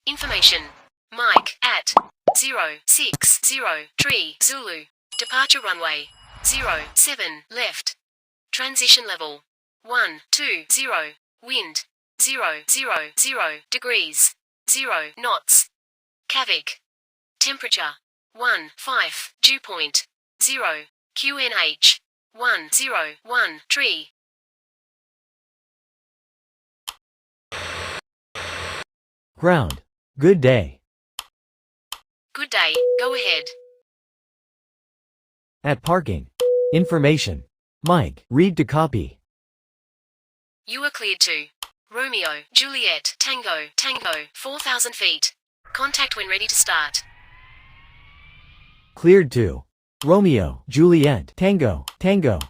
Information. Mike at 060 Zulu. Departure runway 07 left. Transition level 120. Wind 000 degrees 0 knots. Kavik. Temperature 15. Dew point 0. QNH 101 Ground. Good day. Good day, go ahead. At parking. Information. Mike, read to copy. You are cleared to Romeo, Juliet, Tango, 4,000 feet. Contact when ready to start. Cleared to Romeo, Juliet, Tango,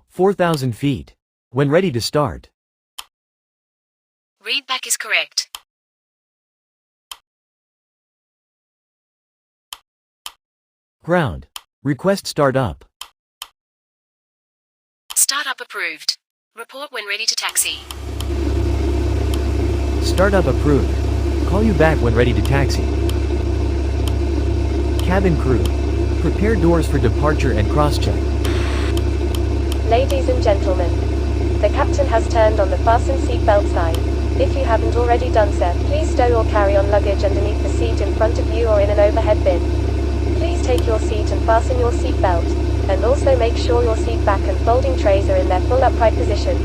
4,000 feet. When ready to start. Read back is correct. Ground. Request start up. Startup approved. Report when ready to taxi. Startup approved. Call you back when ready to taxi. Cabin crew. Prepare doors for departure and cross-check. Ladies and gentlemen, the captain has turned on the fasten seatbelt sign. If you haven't already done so, please stow or carry on luggage underneath the seat in front of you or in an overhead bin. Please take your seat and fasten your seatbelt, and also make sure your seat back and folding trays are in their full upright position.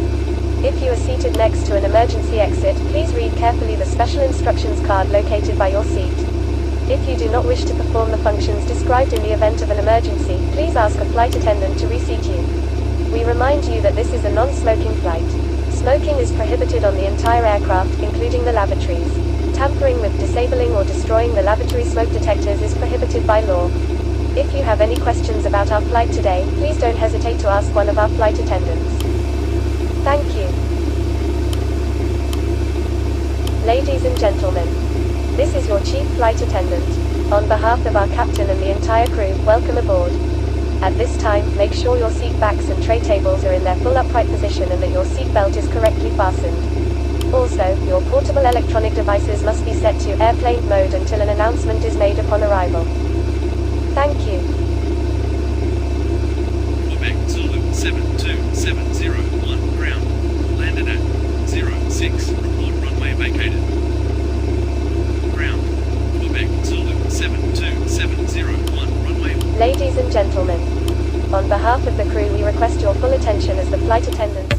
If you are seated next to an emergency exit, please read carefully the special instructions card located by your seat. If you do not wish to perform the functions described in the event of an emergency, please ask a flight attendant to reseat you. We remind you that this is a non-smoking flight. Smoking is prohibited on the entire aircraft, including the lavatories. Tampering with, disabling or destroying the lavatory smoke detectors is prohibited by law. If you have any questions about our flight today, please don't hesitate to ask one of our flight attendants. Thank you. Ladies and gentlemen, this is your chief flight attendant. On behalf of our captain and the entire crew, welcome aboard. At this time, make sure your seat backs and tray tables are in their full upright position and that your seat belt is correctly fastened. Also, your portable electronic devices must be set to airplane mode until an announcement is made upon arrival. Thank you. Quebec Zulu 72701 ground. Landed at 06. Report runway vacated. Ground. Quebec Zulu 72701 runway. Ladies and gentlemen, on behalf of the crew we request your full attention as the flight attendants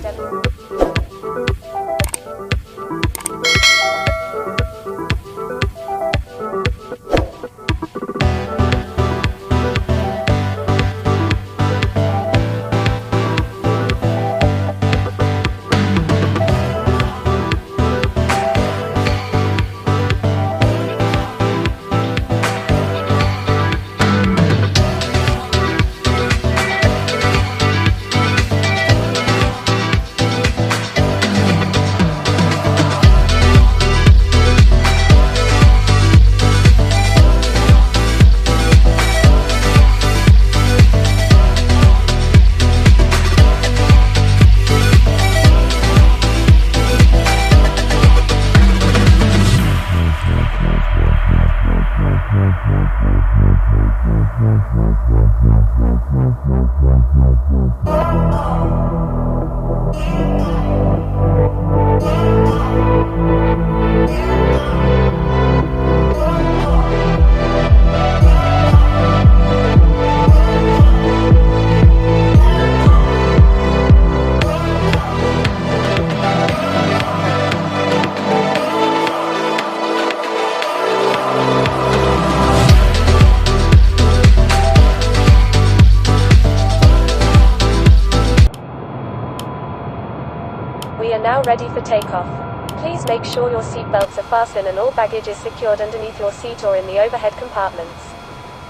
now ready for takeoff. Please make sure your seatbelts are fastened and all baggage is secured underneath your seat or in the overhead compartments.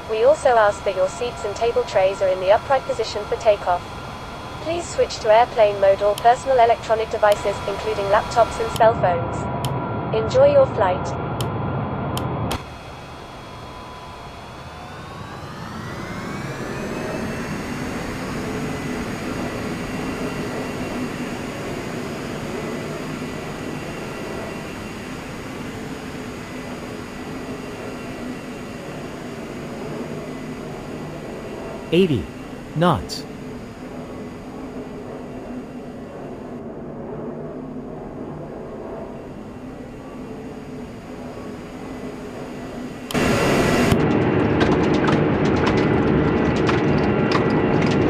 We also ask that your seats and table trays are in the upright position for takeoff. Please switch to airplane mode all personal electronic devices, including laptops and cell phones. Enjoy your flight. 80 knots.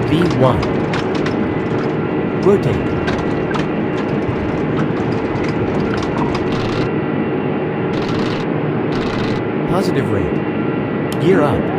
V1. Rotate. Positive rate. Gear up.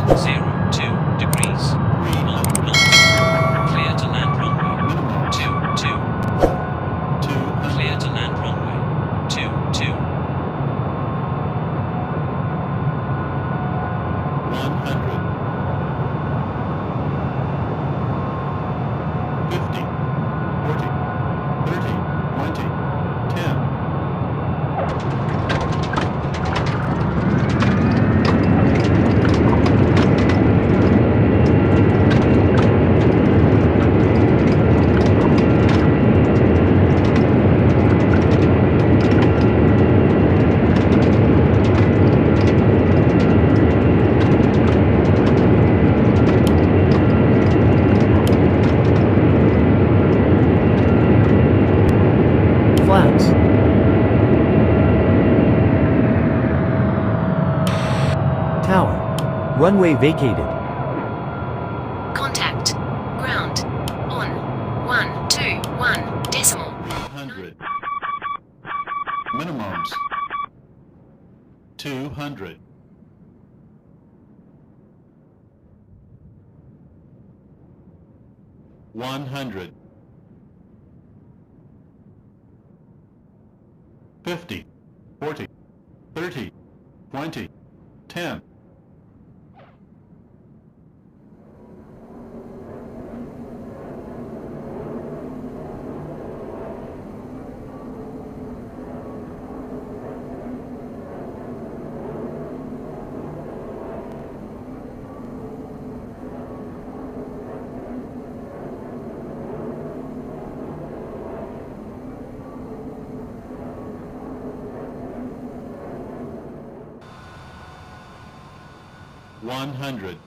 02 degrees. 1 knots. Clear to land runway. 22. Clear to land runway. 22. 100. 50, 40, 30, 20, 10. Flaps. Tower. Runway vacated. Contact. Ground. On. 121 decimal. 300. Minimums. 200. 100. 50, 40, 30, 20, 10. 100.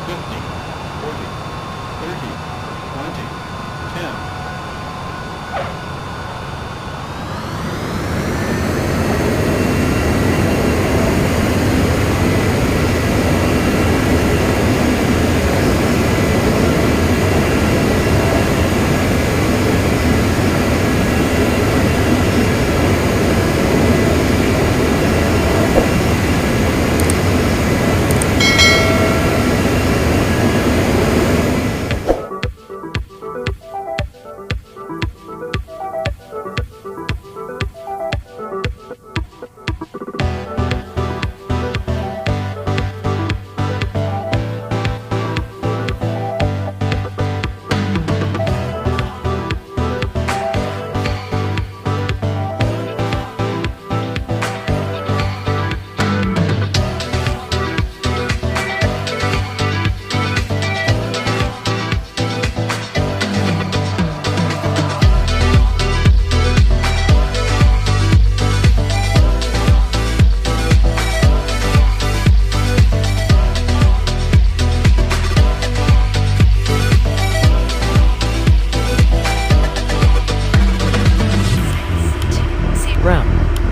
50, 40, 30, 20, 10.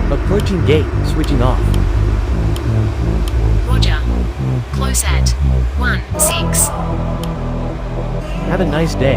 'Approaching gate, switching off. Course at 16. Have a nice day.